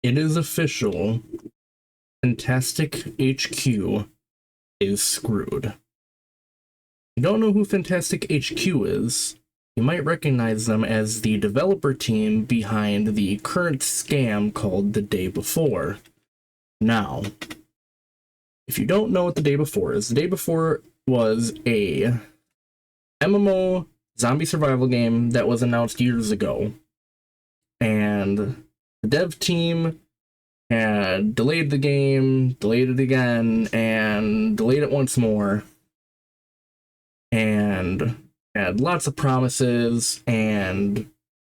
It is official. Fantastic HQ is screwed. If you don't know who Fantastic HQ is, you might recognize them as the developer team behind the current scam called The Day Before. Now, if you don't know what The Day Before is, The Day Before was a MMO zombie survival game that was announced years ago. And the dev team had delayed the game, delayed it again, and delayed it once more. And had lots of promises and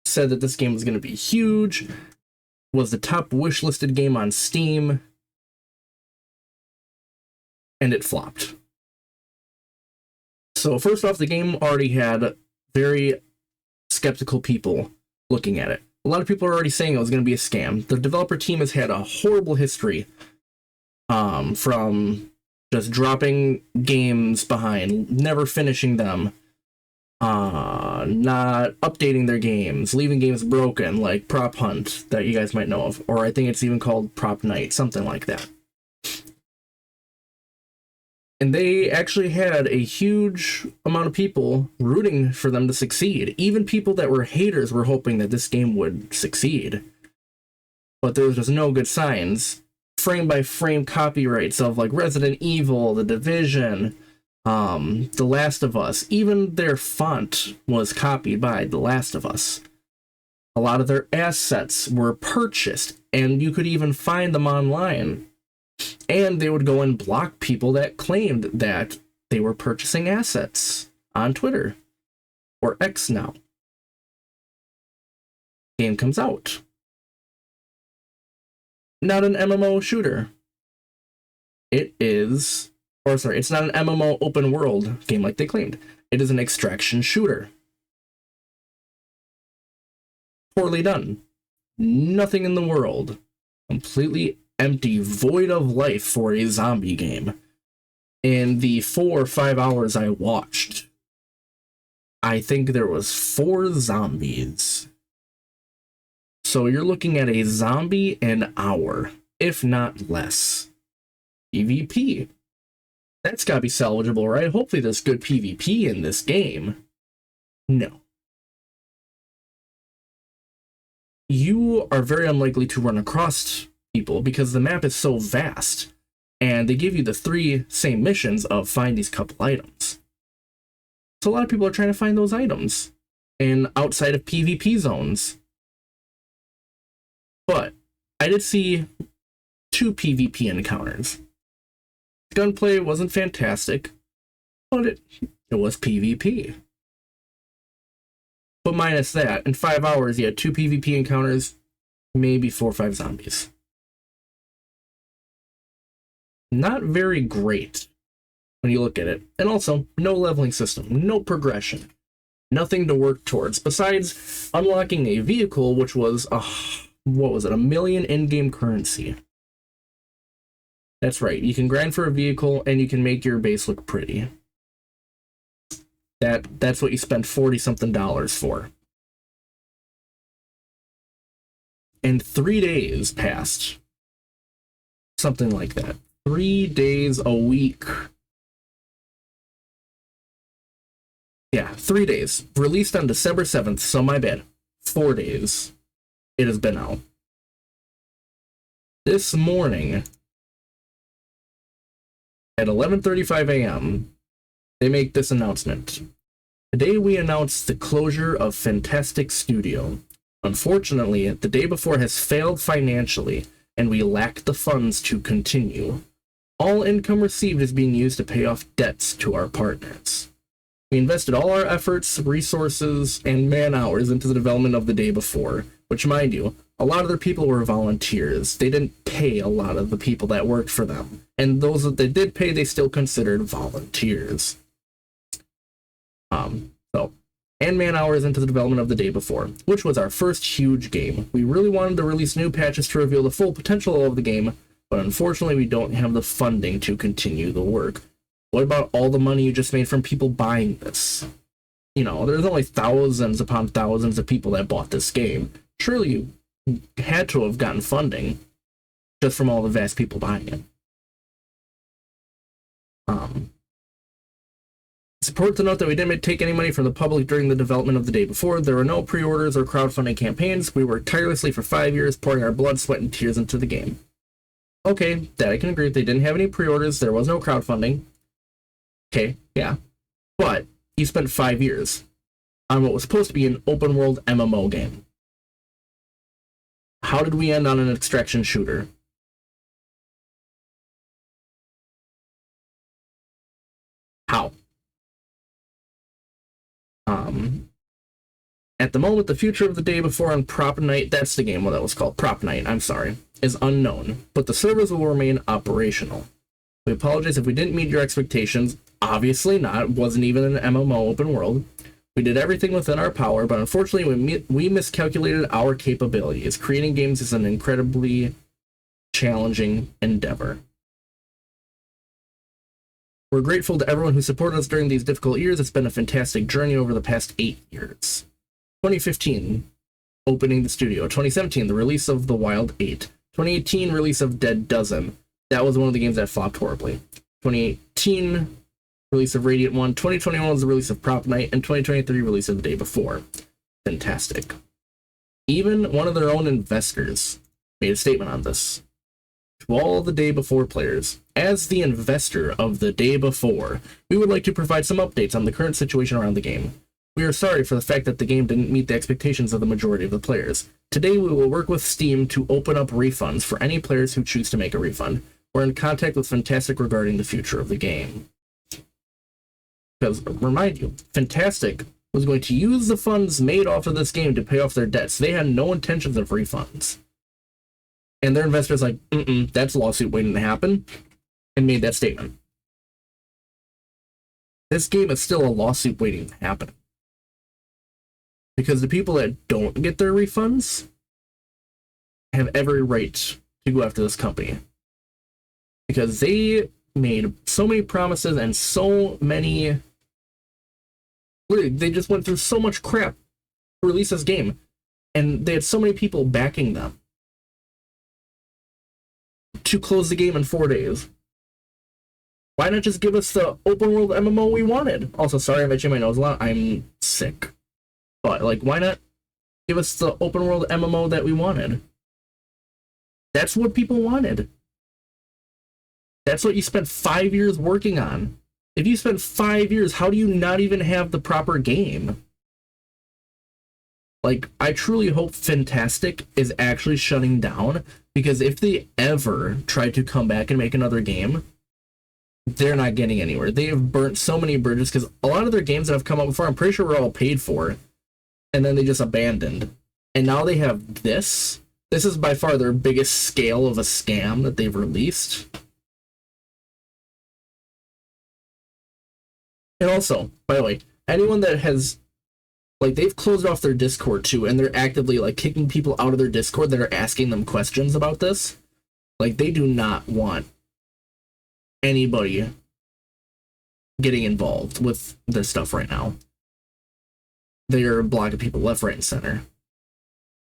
said that this game was going to be huge, was the top wish-listed game on Steam, and it flopped. So first off, the game already had very skeptical people looking at it. A lot of people are already saying it was going to be a scam. The developer team has had a horrible history from just dropping games behind, never finishing them, not updating their games, leaving games broken, like Prop Hunt, that you guys might know of, or I think it's even called Prop Night, something like that. And they actually had a huge amount of people rooting for them to succeed. Even people that were haters were hoping that this game would succeed. But there was just no good signs. Frame-by-frame copyrights of like Resident Evil, The Division, The Last of Us. Even their font was copied by The Last of Us. A lot of their assets were purchased, and you could even find them online. And they would go and block people that claimed that they were purchasing assets on Twitter, or X now. Game comes out. Not an MMO shooter. It is, or sorry, it's not an MMO open world game like they claimed. It is an extraction shooter. Poorly done. Nothing in the world. Completely empty, void of life for a zombie game. In the 4 or 5 hours I watched, I think there was 4 zombies. So you're looking at a zombie an hour, if not less. PvP. That's gotta be salvageable, right? Hopefully there's good PvP in this game. No. You are very unlikely to run across people because the map is so vast, and they give you the 3 same missions of find these couple items. So a lot of people are trying to find those items in outside of PvP zones. But I did see 2 PvP encounters. Gunplay wasn't fantastic, but it was PvP. But minus that, in 5 hours you had 2 PvP encounters, maybe 4 or 5 zombies. Not very great when you look at it. And also, no leveling system, no progression, nothing to work towards, besides unlocking a vehicle, which was, what was it, 1 million in-game currency. That's right, you can grind for a vehicle, and you can make your base look pretty. That's what you spent $40-something for. And 3 days passed. Something like that. 3 days a week. Yeah, 3 days. Released on December 7th, so my bad. 4 days. It has been out. This morning, at 11:35 a.m., they make this announcement. Today we announced the closure of Fantastic Studio. Unfortunately, The Day Before has failed financially, and we lack the funds to continue. All income received is being used to pay off debts to our partners. We invested all our efforts, resources, and man-hours into the development of The Day Before, which, mind you, a lot of their people were volunteers. They didn't pay a lot of the people that worked for them. And those that they did pay, they still considered volunteers. And man-hours into the development of The Day Before, which was our first huge game. We really wanted to release new patches to reveal the full potential of the game, but unfortunately we don't have the funding to continue the work. What about all the money you just made from people buying this? You know, there's only thousands upon thousands of people that bought this game. Surely had to have gotten funding just from all the vast people buying it. It's important to note that we didn't take any money from the public during the development of The Day Before. There were no pre-orders or crowdfunding campaigns. We worked tirelessly for 5 years, pouring our blood, sweat, and tears into the game. Okay, that I can agree with. They didn't have any pre-orders. There was no crowdfunding. Okay, yeah. But you spent 5 years on what was supposed to be an open-world MMO game. How did we end on an extraction shooter? How? At the moment, the future of The Day Before on Prop Night, that's the game that was called, Prop Night, I'm sorry, is unknown, but the servers will remain operational. We apologize if we didn't meet your expectations. Obviously not. It wasn't even an MMO open world. We did everything within our power, but unfortunately we miscalculated our capabilities. Creating games is an incredibly challenging endeavor. We're grateful to everyone who supported us during these difficult years. It's been a fantastic journey over the past 8 years. 2015, opening the studio. 2017, the release of The Wild 8. 2018, release of Dead Dozen. That was one of the games that flopped horribly. 2018, release of Radiant 1. 2021 was the release of Prop Night. And 2023, release of The Day Before. Fantastic. Even one of their own investors made a statement on this. To all the Day Before players, as the investor of The Day Before, we would like to provide some updates on the current situation around the game. We are sorry for the fact that the game didn't meet the expectations of the majority of the players. Today we will work with Steam to open up refunds for any players who choose to make a refund. We're in contact with Fntastic regarding the future of the game. Because, remind you, Fntastic was going to use the funds made off of this game to pay off their debts. They had no intentions of refunds. And their investors like, that's a lawsuit waiting to happen, and made that statement. This game is still a lawsuit waiting to happen. Because the people that don't get their refunds have every right to go after this company. Because they made so many promises and so many... They just went through so much crap to release this game. And they had so many people backing them to close the game in 4 days. Why not just give us the open world MMO we wanted? Also, sorry I'm itching my nose a lot. I'm sick. But, like, why not give us the open world MMO that we wanted? That's what people wanted. That's what you spent 5 years working on. If you spent 5 years, how do you not even have the proper game? Like, I truly hope Fntastic is actually shutting down, because if they ever try to come back and make another game, they're not getting anywhere. They have burnt so many bridges, because a lot of their games that have come out before, I'm pretty sure were all paid for, and then they just abandoned. And now they have this. This is by far their biggest scale of a scam that they've released. And also, by the way, anyone that has... Like, they've closed off their Discord, too, and they're actively, like, kicking people out of their Discord that are asking them questions about this. Like, they do not want anybody getting involved with this stuff right now. They are blocking people left, right, and center.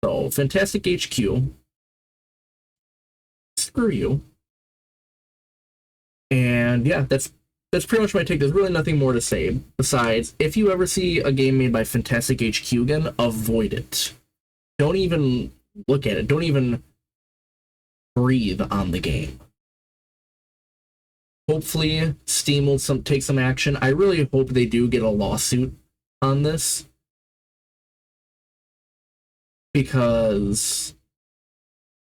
So, FntasticHQ, screw you. And, yeah, that's pretty much my take. There's really nothing more to say besides, if you ever see a game made by FntasticHQ again, avoid it. Don't even look at it. Don't even breathe on the game. Hopefully, Steam will take some action. I really hope they do get a lawsuit on this, because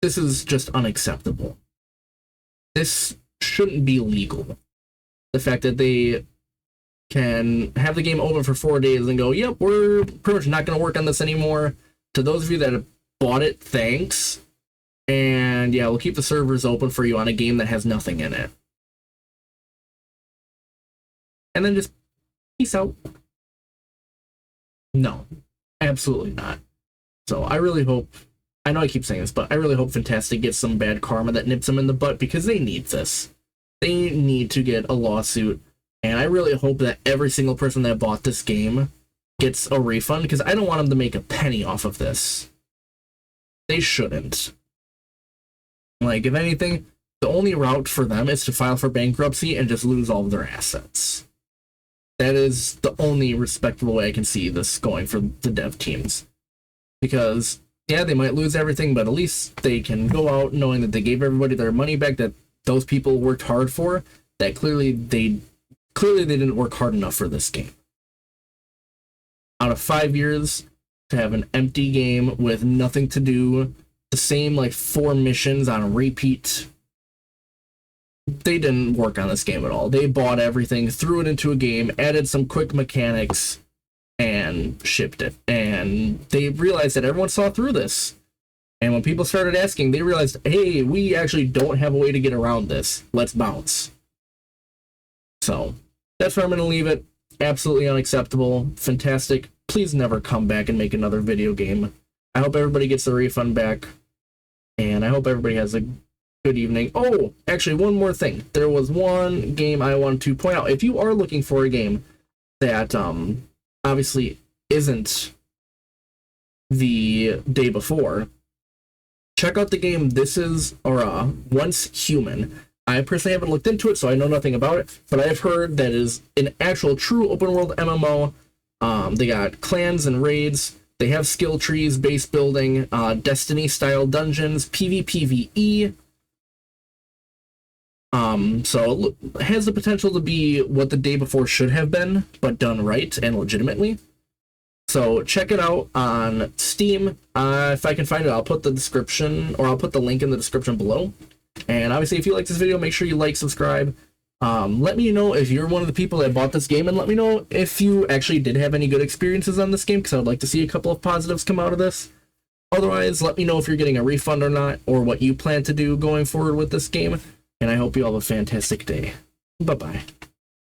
this is just unacceptable. This shouldn't be legal. The fact that they can have the game open for 4 days and go, yep, we're pretty much not going to work on this anymore. To those of you that have bought it, thanks. And yeah, we'll keep the servers open for you on a game that has nothing in it. And then just peace out. No, absolutely not. So I really hope, I know I keep saying this, but I really hope Fntastic gets some bad karma that nips them in the butt, because they need this. They need to get a lawsuit, and I really hope that every single person that bought this game gets a refund, because I don't want them to make a penny off of this. They shouldn't. Like, if anything, the only route for them is to file for bankruptcy and just lose all of their assets. That is the only respectable way I can see this going for the dev teams. Because, yeah, they might lose everything, but at least they can go out knowing that they gave everybody their money back that those people worked hard for, that clearly they didn't work hard enough for this game. Out of 5 years, to have an empty game with nothing to do, the same like 4 missions on a repeat, they didn't work on this game at all. They bought everything, threw it into a game, added some quick mechanics, and shipped it. And they realized that everyone saw through this. And when people started asking, they realized, hey, we actually don't have a way to get around this. Let's bounce. So that's where I'm going to leave it. Absolutely unacceptable. Fantastic. Please never come back and make another video game. I hope everybody gets the refund back. And I hope everybody has a good evening. Oh, actually, one more thing. There was one game I wanted to point out. If you are looking for a game that obviously isn't The Day Before, check out the game Once Human. I personally haven't looked into it, so I know nothing about it, but I've heard that it is an actual true open world MMO. They got clans and raids. They have skill trees, base building, Destiny-style dungeons, PvPvE. So it has the potential to be what The Day Before should have been, but done right and legitimately. So check it out on Steam. If I can find it, I'll put the description, or I'll put the link in the description below. And obviously, if you like this video, make sure you like, subscribe. Let me know if you're one of the people that bought this game, and let me know if you actually did have any good experiences on this game, because I would like to see a couple of positives come out of this. Otherwise, let me know if you're getting a refund or not, or what you plan to do going forward with this game. And I hope you all have a fantastic day. Bye-bye.